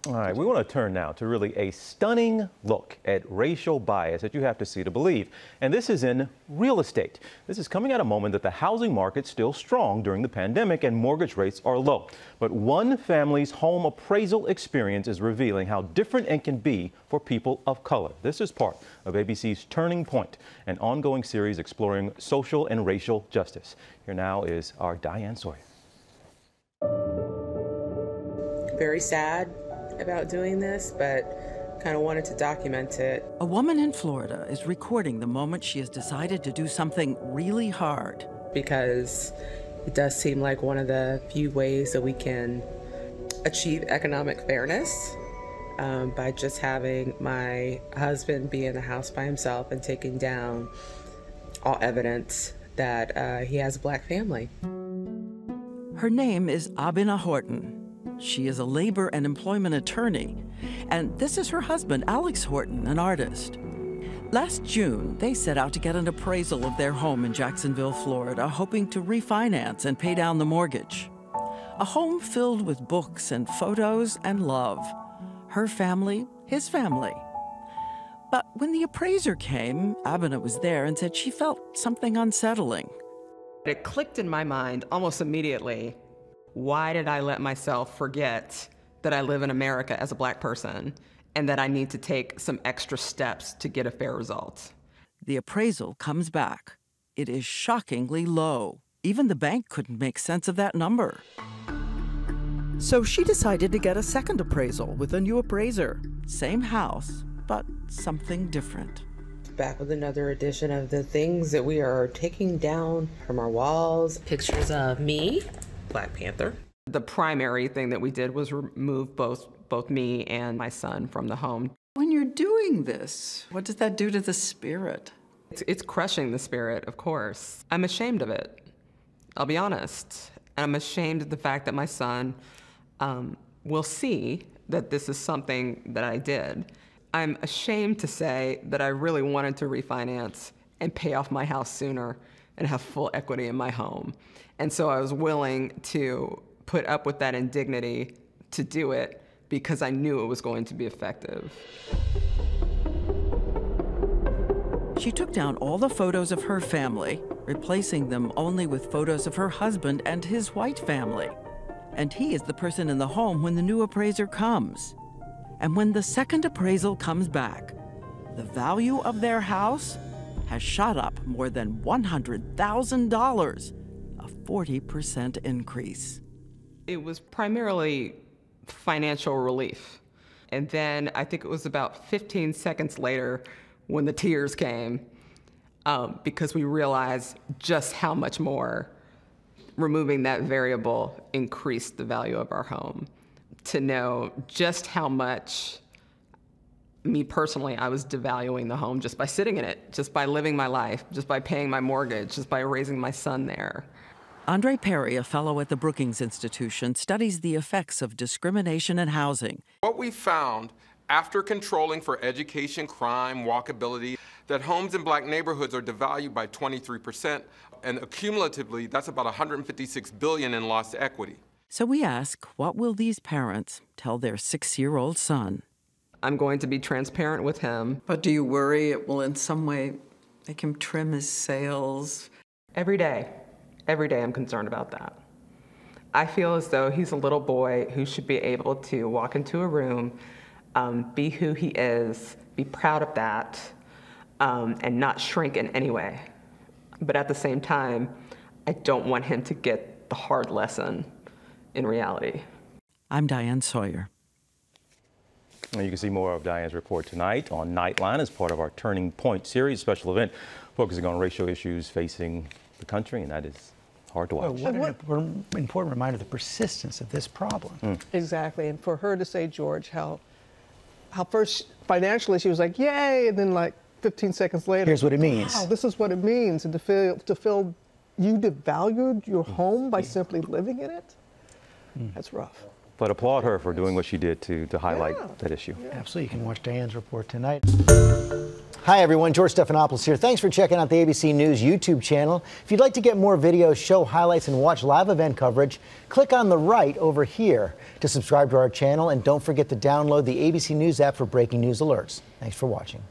All right, we want to turn now to really a stunning look at racial bias that you have to see to believe. And this is in real estate. This is coming at a moment that the housing market's still strong during the pandemic and mortgage rates are low. But one family's home appraisal experience is revealing how different it can be for people of color. This is part of ABC's Turning Point, an ongoing series exploring social and racial justice. Here now is our Diane Sawyer. Very sad about doing this, but kind of wanted to document it. A woman in Florida is recording the moment she has decided to do something really hard. Because it does seem like one of the few ways that we can achieve economic fairness by just having my husband be in the house by himself and taking down all evidence that he has a black family. Her name is Abina Horton. She is a labor and employment attorney, and this is her husband, Alex Horton, an artist. Last June, they set out to get an appraisal of their home in Jacksonville, Florida, hoping to refinance and pay down the mortgage. A home filled with books and photos and love. Her family, his family. But when the appraiser came, Abina was there and said she felt something unsettling. It clicked in my mind almost immediately. Why did I let myself forget that I live in America as a black person and that I need to take some extra steps to get a fair result? The appraisal comes back. It is shockingly low. Even the bank couldn't make sense of that number. So she decided to get a second appraisal with a new appraiser. Same house, but something different. Back with another edition of the things that we are taking down from our walls. Pictures of me, Black Panther. The primary thing that we did was remove both me and my son from the home. When you're doing this, what does that do to the spirit? It's crushing the spirit, of course. I'm ashamed of it. I'll be honest. I'm ashamed of the fact that my son will see that this is something that I did. I'm ashamed to say that I really wanted to refinance and pay off my house sooner and have full equity in my home. And so I was willing to put up with that indignity to do it because I knew it was going to be effective. She took down all the photos of her family, replacing them only with photos of her husband and his white family. And he is the person in the home when the new appraiser comes. And when the second appraisal comes back, the value of their house has shot up more than $100,000, a 40% increase. It was primarily financial relief. And then I think it was about 15 seconds later when the tears came, because we realized just how much more removing that variable increased the value of our home. To know just how much, me personally, I was devaluing the home just by sitting in it, just by living my life, just by paying my mortgage, just by raising my son there. Andre Perry, a fellow at the Brookings Institution, studies the effects of discrimination in housing. What we found after controlling for education, crime, walkability, that homes in black neighborhoods are devalued by 23%, and accumulatively, that's about $156 billion in lost equity. So we ask, what will these parents tell their 6-year-old son? I'm going to be transparent with him. But do you worry it will in some way make him trim his sails? Every day I'm concerned about that. I feel as though he's a little boy who should be able to walk into a room, be who he is, be proud of that, and not shrink in any way. But at the same time, I don't want him to get the hard lesson in reality. I'm Diane Sawyer. You can see more of Diane's report tonight on Nightline as part of our Turning Point series, special event focusing on racial issues facing the country, and that is hard to watch. Well, what an important reminder of the persistence of this problem. Exactly, and for her to say, George, how first financially she was like, yay, and then like 15 seconds later, here's what it means. Wow, this is what it means, and to feel you devalued your home by simply living in it. That's rough. But applaud her for doing what she did to highlight that issue. Absolutely. You can watch Diane's report tonight. Hi, everyone. George Stephanopoulos here. Thanks for checking out the ABC News YouTube channel. If you'd like to get more videos, show highlights, and watch live event coverage, click on the right over here to subscribe to our channel. And don't forget to download the ABC News app for breaking news alerts. Thanks for watching.